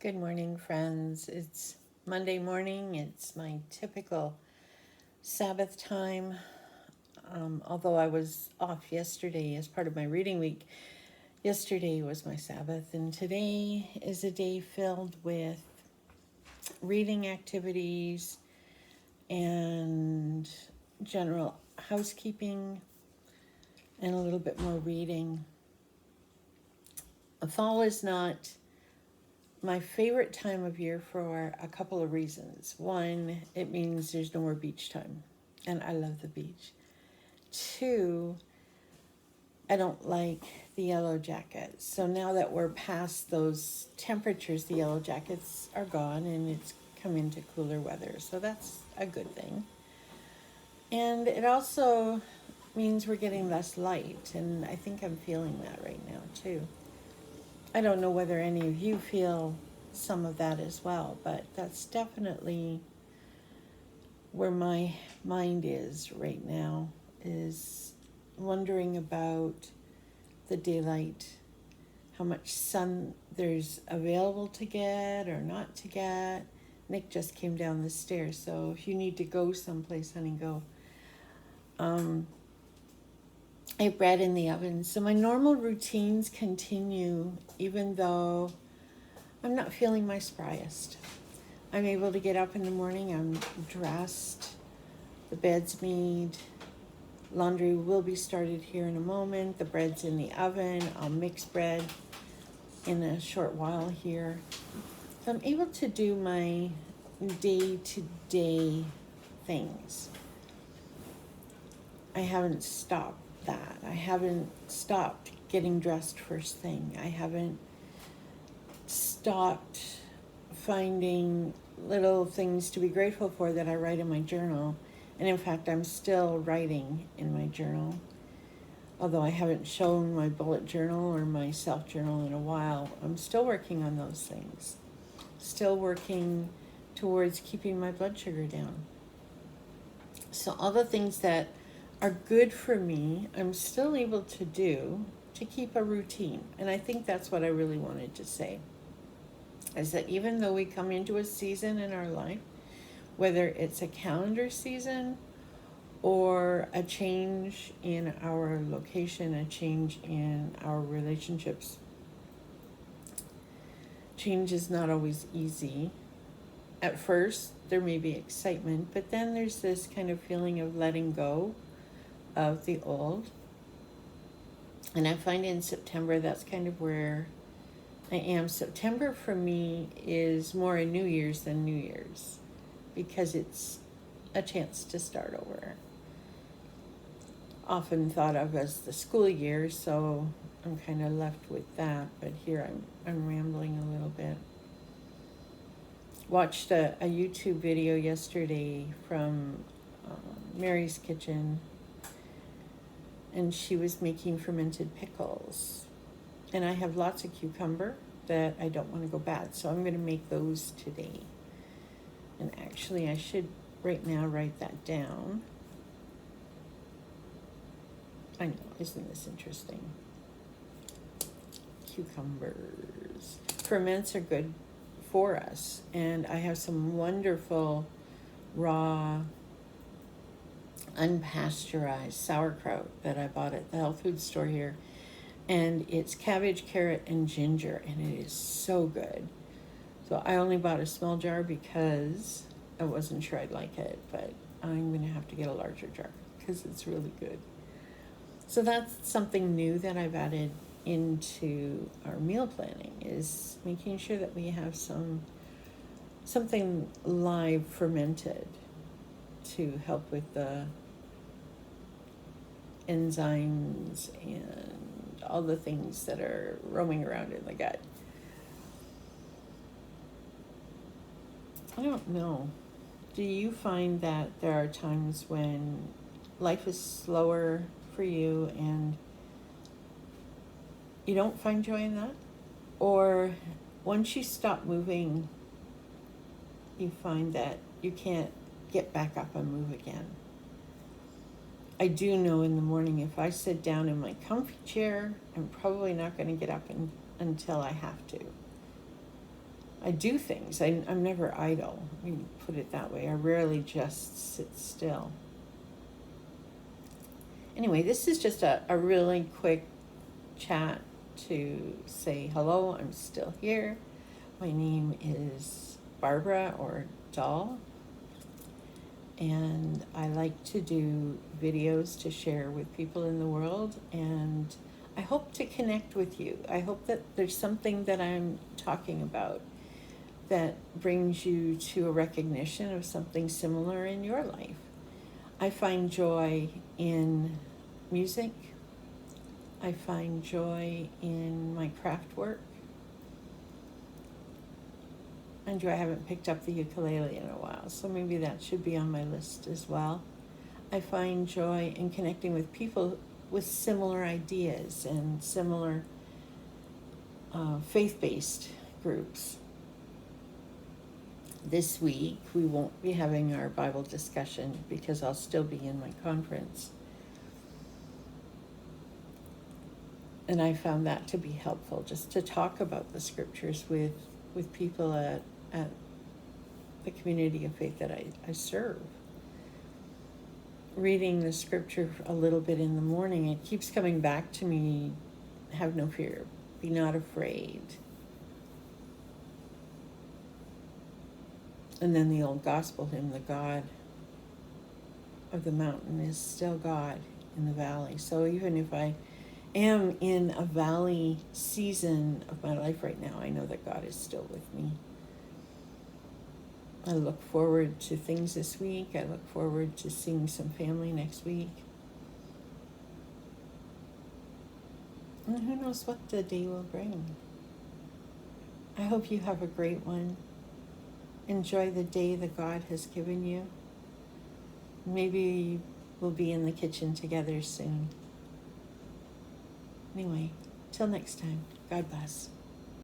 Good morning, friends. It's Monday morning. It's my typical Sabbath time. Although I was off yesterday as part of my reading week, yesterday was my Sabbath, and today is a day filled with reading activities and general housekeeping and a little bit more reading. Fall is not my favorite time of year for a couple of reasons. One, it means there's no more beach time, and I love the beach. Two, I don't like the yellow jackets. So now that we're past those temperatures, the yellow jackets are gone and it's come into cooler weather. So that's a good thing. And it also means we're getting less light, and I think I'm feeling that right now too. I don't know whether any of you feel some of that as well, but that's definitely where my mind is right now, is wondering about the daylight, how much sun there's available to get or not to get. Nick just came down the stairs, so if you need to go someplace, honey, go. I have bread in the oven, so my normal routines continue even though I'm not feeling my spryest. I'm able to get up in the morning, I'm dressed, the bed's made, laundry will be started here in a moment, the bread's in the oven, I'll mix bread in a short while here. So I'm able to do my day-to-day things. I haven't stopped that. I haven't stopped getting dressed first thing. I haven't stopped finding little things to be grateful for that I write in my journal. And in fact, I'm still writing in my journal. Although I haven't shown my bullet journal or my self journal in a while, I'm still working on those things. Still working towards keeping my blood sugar down. So all the things that are good for me, I'm still able to do to keep a routine. And I think that's what I really wanted to say, is that even though we come into a season in our life, whether it's a calendar season or a change in our location, a change in our relationships, change is not always easy. At first, there may be excitement, but then there's this kind of feeling of letting go of the old. And I find in September, that's kind of where I am. September for me is more a New Year's than New Year's, because it's a chance to start over. Often thought of as the school year, so I'm kind of left with that. But here I'm rambling a little bit. Watched a YouTube video yesterday from Mary's Kitchen, and she was making fermented pickles. And I have lots of cucumber that I don't want to go bad, so I'm going to make those today. And actually, I should right now write that down. I know, isn't this interesting? Cucumbers. Ferments are good for us, and I have some wonderful raw unpasteurized sauerkraut that I bought at the health food store here, and it's cabbage, carrot, and ginger, and it is so good. So I only bought a small jar because I wasn't sure I'd like it, but I'm going to have to get a larger jar because it's really good. So that's something new that I've added into our meal planning, is making sure that we have something live fermented to help with the enzymes and all the things that are roaming around in the gut. I don't know. Do you find that there are times when life is slower for you and you don't find joy in that? Or once you stop moving, you find that you can't get back up and move again? I do know in the morning, if I sit down in my comfy chair, I'm probably not going to get up until I have to. I do things. I'm never idle. I mean, put it that way. I rarely just sit still. Anyway, this is just a really quick chat to say hello. I'm still here. My name is Barbara or Doll, and I like to do videos to share with people in the world, and I hope to connect with you. I hope that there's something that I'm talking about that brings you to a recognition of something similar in your life. I find joy in music. I find joy in my craft work. And I haven't picked up the ukulele in a while, so maybe that should be on my list as well. I find joy in connecting with people with similar ideas and similar faith-based groups. This week, we won't be having our Bible discussion because I'll still be in my conference. And I found that to be helpful, just to talk about the scriptures with people at the community of faith that I serve. Reading the scripture a little bit in the morning, it keeps coming back to me, have no fear, be not afraid. And then the old gospel hymn, the God of the mountain is still God in the valley. So even if I am in a valley season of my life right now, I know that God is still with me. I look forward to things this week. I look forward to seeing some family next week. And who knows what the day will bring. I hope you have a great one. Enjoy the day that God has given you. Maybe we'll be in the kitchen together soon. Anyway, till next time, God bless.